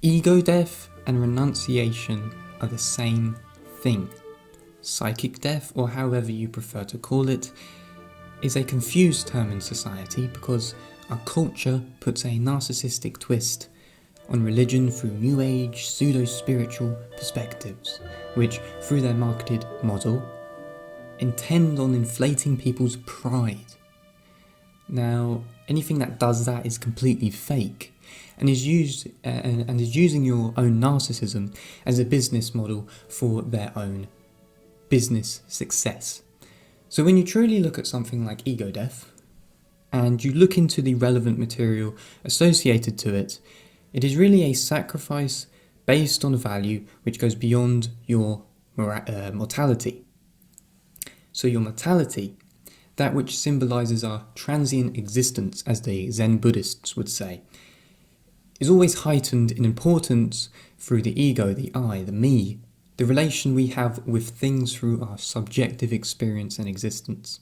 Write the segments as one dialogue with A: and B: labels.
A: Ego death and renunciation are the same thing. Psychic death, or however you prefer to call it, is a confused term in society because our culture puts a narcissistic twist on religion through New Age, pseudo-spiritual perspectives, which, through their marketed model, intend on inflating people's pride. Now, anything that does that is completely fake, and is using your own narcissism as a business model for their own business success. So when you truly look at something like ego death, and you look into the relevant material associated to it, it is really a sacrifice based on a value which goes beyond your mortality. So your mortality, that which symbolises our transient existence, as the Zen Buddhists would say, is always heightened in importance through the ego, the I, the me, the relation we have with things through our subjective experience and existence.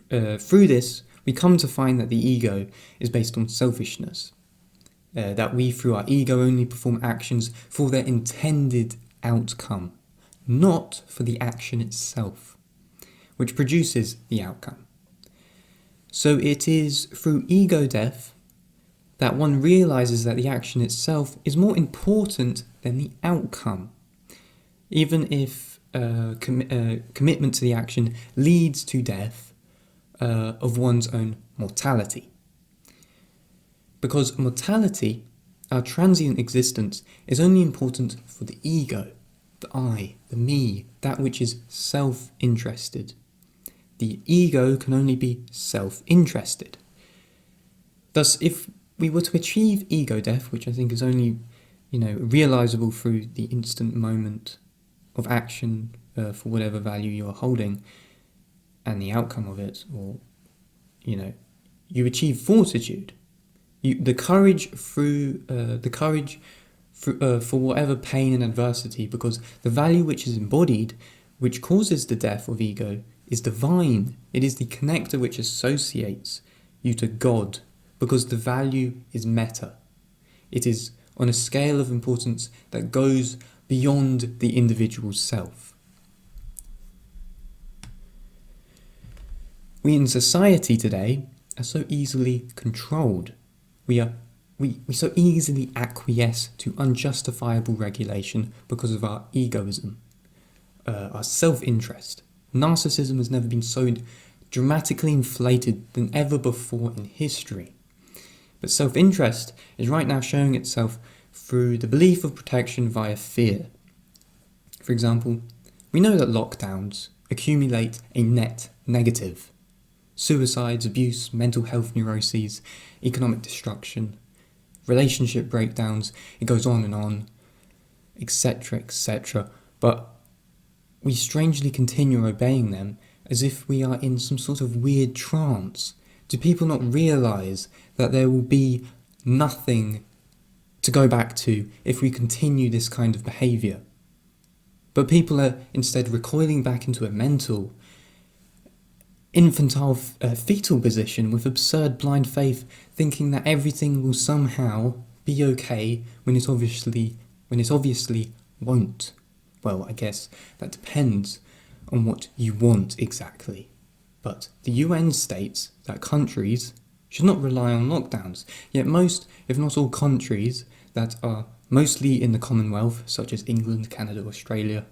A: Through this, we come to find that the ego is based on selfishness, that we through our ego only perform actions for their intended outcome, not for the action itself, which produces the outcome. So it is through ego death that one realises that the action itself is more important than the outcome, even if commitment to the action leads to death of one's own mortality. Because mortality, our transient existence, is only important for the ego, the I, the me, that which is self-interested. The ego can only be self-interested. Thus, if we were to achieve ego death, which I think is only, realisable through the instant moment of action for whatever value you are holding, and the outcome of it, or, you achieve fortitude. The courage for whatever pain and adversity, because the value which is embodied, which causes the death of ego, is divine. It is the connector which associates you to God, because the value is meta. It is on a scale of importance that goes beyond the individual's self. We in society today are so easily controlled. We so easily acquiesce to unjustifiable regulation because of our egoism, our self-interest. Narcissism has never been so dramatically inflated than ever before in history. But self-interest is right now showing itself through the belief of protection via fear. For example, we know that lockdowns accumulate a net negative. Suicides, abuse, mental health neuroses, economic destruction, relationship breakdowns, it goes on, etc., etc. But we strangely continue obeying them as if we are in some sort of weird trance. Do people not realise that there will be nothing to go back to if we continue this kind of behaviour? But people are instead recoiling back into a mental, infantile, fetal position with absurd blind faith, thinking that everything will somehow be okay when it obviously won't. Well, I guess that depends on what you want exactly. But the UN states that countries should not rely on lockdowns, yet most, if not all countries that are mostly in the Commonwealth, such as England, Canada, Australia,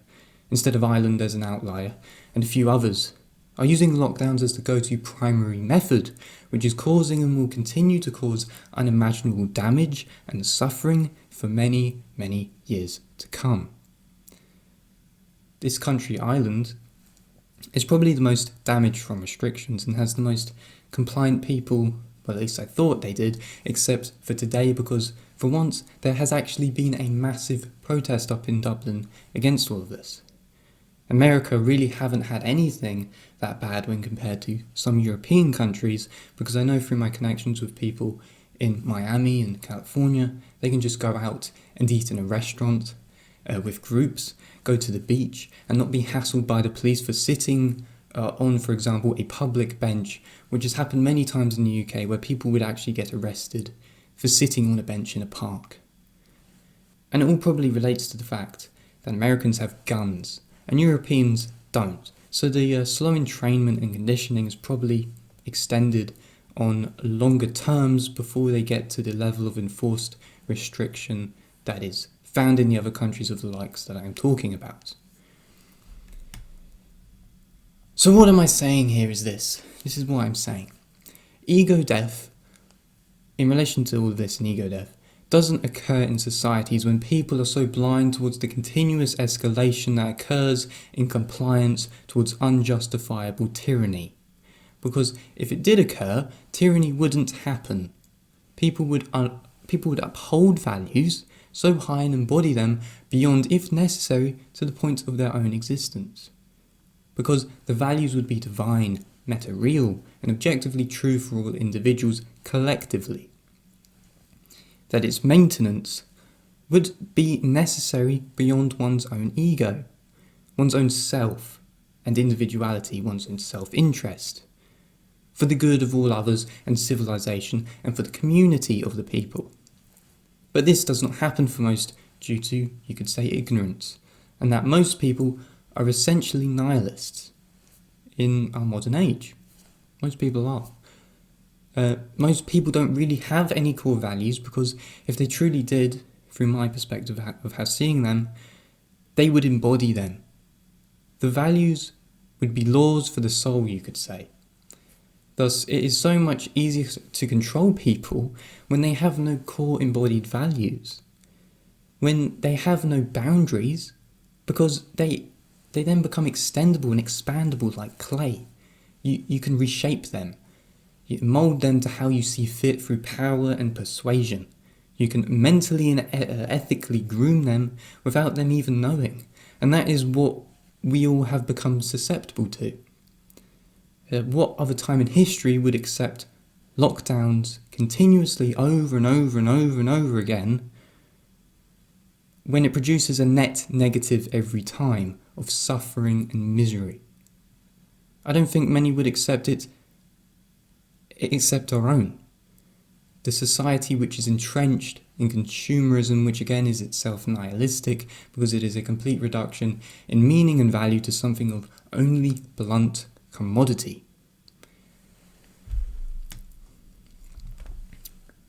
A: instead of Ireland as an outlier, and a few others, are using lockdowns as the go-to primary method, which is causing and will continue to cause unimaginable damage and suffering for many, many years to come. This country, Ireland, is probably the most damaged from restrictions and has the most compliant people, well, at least I thought they did, except for today, because for once there has actually been a massive protest up in Dublin against all of this. America really haven't had anything that bad when compared to some European countries, because I know through my connections with people in Miami and California, they can just go out and eat in a restaurant with groups, go to the beach, and not be hassled by the police for sitting on, for example, a public bench, which has happened many times in the UK, where people would actually get arrested for sitting on a bench in a park. And it all probably relates to the fact that Americans have guns and Europeans don't. So the slow entrainment and conditioning is probably extended on longer terms before they get to the level of enforced restriction that is found in the other countries of the likes that I am talking about. So what am I saying here is this. This is what I'm saying. Ego death, in relation to all of this and ego death, doesn't occur in societies when people are so blind towards the continuous escalation that occurs in compliance towards unjustifiable tyranny. Because if it did occur, tyranny wouldn't happen. People would uphold values so high and embody them beyond, if necessary, to the point of their own existence. Because the values would be divine, meta-real, and objectively true for all individuals collectively. That its maintenance would be necessary beyond one's own ego, one's own self and individuality, one's own self-interest, for the good of all others and civilization and for the community of the people. But this does not happen for most due to, you could say, ignorance, and that most people are essentially nihilists in our modern age. Most people are. Most people don't really have any core values, because if they truly did, through my perspective of how seeing them, they would embody them. The values would be laws for the soul, you could say. Thus, it is so much easier to control people when they have no core embodied values, when they have no boundaries, because they then become extendable and expandable like clay. You can reshape them. You mould them to how you see fit through power and persuasion. You can mentally and ethically groom them without them even knowing. And that is what we all have become susceptible to. What other time in history would accept lockdowns continuously over and over and over and over again when it produces a net negative every time of suffering and misery? I don't think many would accept it except our own. The society which is entrenched in consumerism, which again is itself nihilistic because it is a complete reduction in meaning and value to something of only blunt commodity.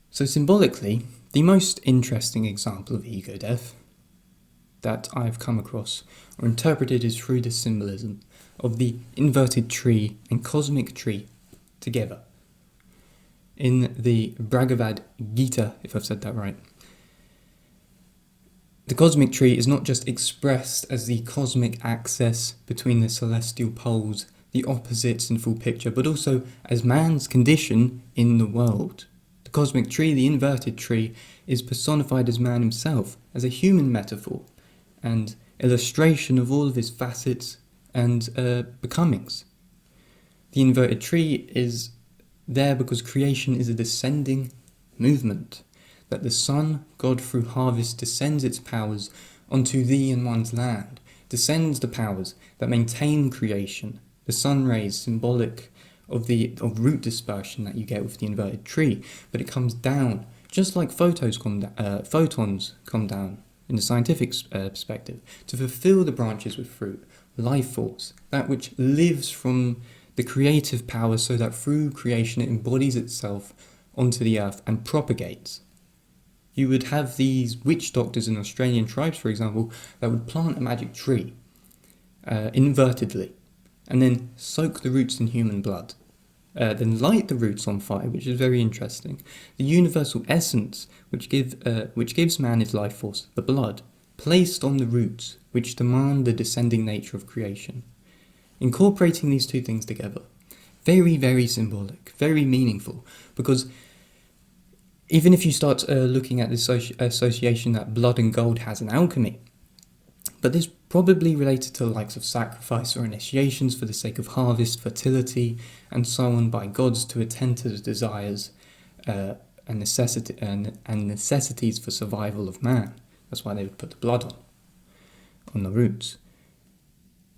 A: So symbolically, the most interesting example of ego death that I've come across or interpreted is through the symbolism of the inverted tree and cosmic tree together. In the Bhagavad Gita, if I've said that right, the cosmic tree is not just expressed as the cosmic axis between the celestial poles, the opposites in full picture, but also as man's condition in the world. The cosmic tree, the inverted tree, is personified as man himself, as a human metaphor and illustration of all of his facets and becomings. The inverted tree is there because creation is a descending movement, that the sun, God through harvest, descends its powers onto thee and one's land, descends the powers that maintain creation, the sun rays symbolic of root dispersion that you get with the inverted tree, but it comes down, just like photons come down in the scientific perspective, to fulfill the branches with fruit, life force, that which lives from the creative power, so that through creation it embodies itself onto the earth and propagates. You would have these witch doctors in Australian tribes, for example, that would plant a magic tree invertedly, and then soak the roots in human blood, then light the roots on fire, which is very interesting. The universal essence, which gives man his life force, the blood, placed on the roots, which demand the descending nature of creation. Incorporating these two things together, very, very symbolic, very meaningful, because even if you start looking at this association that blood and gold has in alchemy, but this probably related to the likes of sacrifice or initiations for the sake of harvest, fertility, and so on by gods to attend to the desires and necessities for survival of man. That's why they would put the blood on the roots.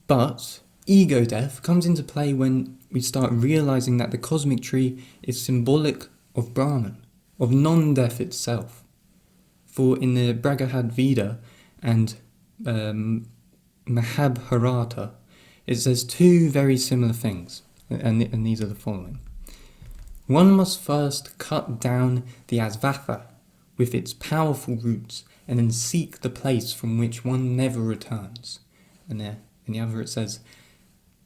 A: But ego death comes into play when we start realizing that the cosmic tree is symbolic of Brahman, of non-death itself. For in the Bhagavad Gita and Mahabharata, it says two very similar things, and these are the following. One must first cut down the asvatha with its powerful roots, and then seek the place from which one never returns. And there, in the other it says,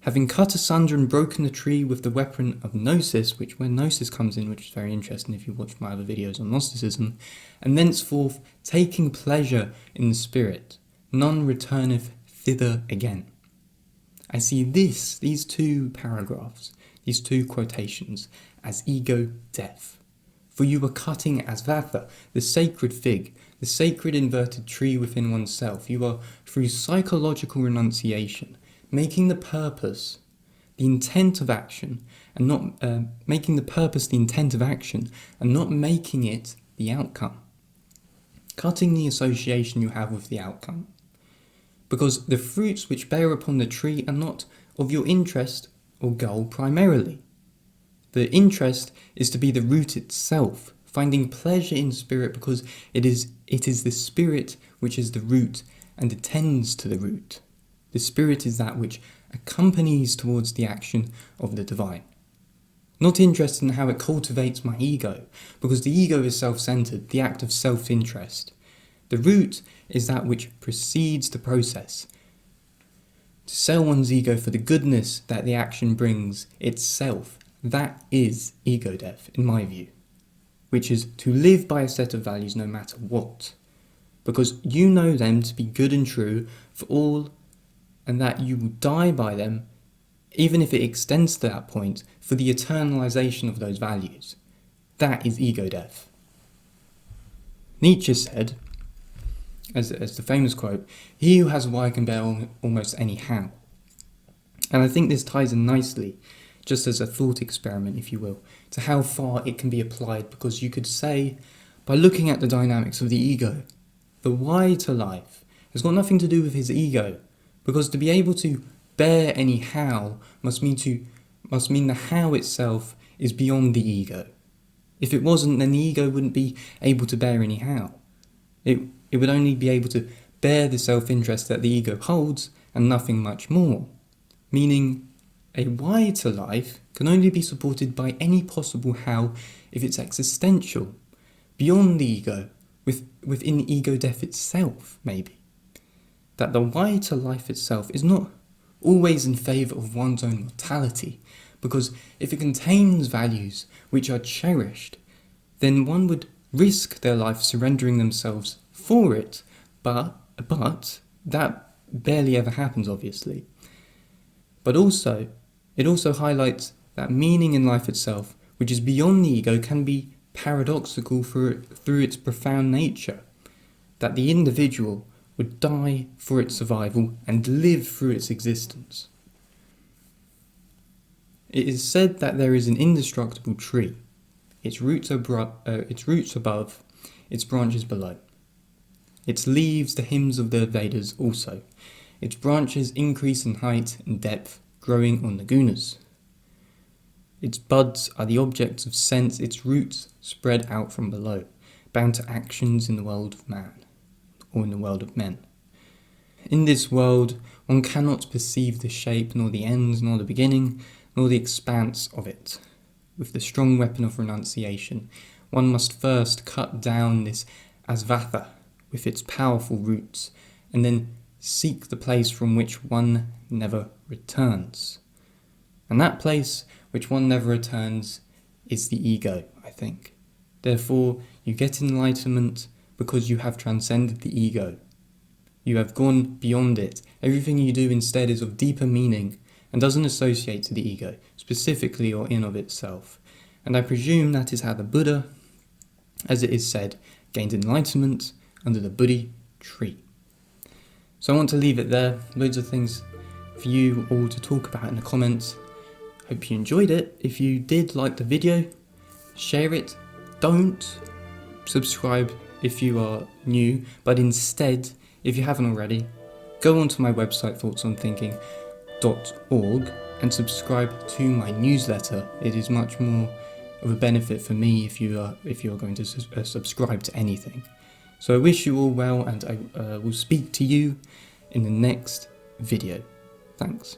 A: having cut asunder and broken the tree with the weapon of gnosis, which where gnosis comes in, which is very interesting if you watch my other videos on Gnosticism, and thenceforth taking pleasure in the spirit, none returneth thither again. I see these two paragraphs, these two quotations, as ego death. For you are cutting asvatha, the sacred fig, the sacred inverted tree within oneself. You are, through psychological renunciation, making the purpose the intent of action, and not making the purpose the intent of action, and not making it the outcome. Cutting the association you have with the outcome. Because the fruits which bear upon the tree are not of your interest or goal primarily. The interest is to be the root itself, finding pleasure in spirit because it is the spirit which is the root and attends to the root. The spirit is that which accompanies towards the action of the divine. Not interested in how it cultivates my ego, because the ego is self-centered, the act of self-interest. The root is that which precedes the process. To sell one's ego for the goodness that the action brings itself, that is ego death, in my view, which is to live by a set of values no matter what, because you know them to be good and true for all, and that you will die by them, even if it extends to that point, for the eternalization of those values. That is ego death. Nietzsche said, as the famous quote, "He who has a why can bear almost any how." And I think this ties in nicely, just as a thought experiment, if you will, to how far it can be applied, because you could say, by looking at the dynamics of the ego, the why to life has got nothing to do with his ego, because to be able to bear any how must mean the how itself is beyond the ego. If it wasn't, then the ego wouldn't be able to bear any how. It would only be able to bear the self-interest that the ego holds and nothing much more, meaning a why to life can only be supported by any possible how if it's existential, beyond the ego, within ego death itself, maybe. That the why to life itself is not always in favour of one's own mortality, because if it contains values which are cherished, then one would risk their life surrendering themselves for it, but that barely ever happens, obviously. But also, it also highlights that meaning in life itself, which is beyond the ego, can be paradoxical through its profound nature, that the individual would die for its survival and live through its existence. It is said that there is an indestructible tree, its roots above, its branches below. Its leaves the hymns of the Vedas also. Its branches increase in height and depth, growing on the gunas. Its buds are the objects of sense, its roots spread out from below, bound to actions in the world of man, or in the world of men. In this world, one cannot perceive the shape, nor the end, nor the beginning, nor the expanse of it. With the strong weapon of renunciation, one must first cut down this asvatha with its powerful roots, and then seek the place from which one never returns. And that place which one never returns is the ego, I think. Therefore, you get enlightenment because you have transcended the ego. You have gone beyond it. Everything you do instead is of deeper meaning and doesn't associate to the ego, specifically or in of itself. And I presume that is how the Buddha, as it is said, gained enlightenment under the Bodhi tree. So I want to leave it there. Loads of things for you all to talk about in the comments. Hope you enjoyed it. If you did like the video, share it. Don't subscribe if you are new, but instead, if you haven't already, go onto my website thoughtsonthinking.org and subscribe to my newsletter. It is much more of a benefit for me if you are going to subscribe to anything. So I wish you all well, and I will speak to you in the next video. Thanks.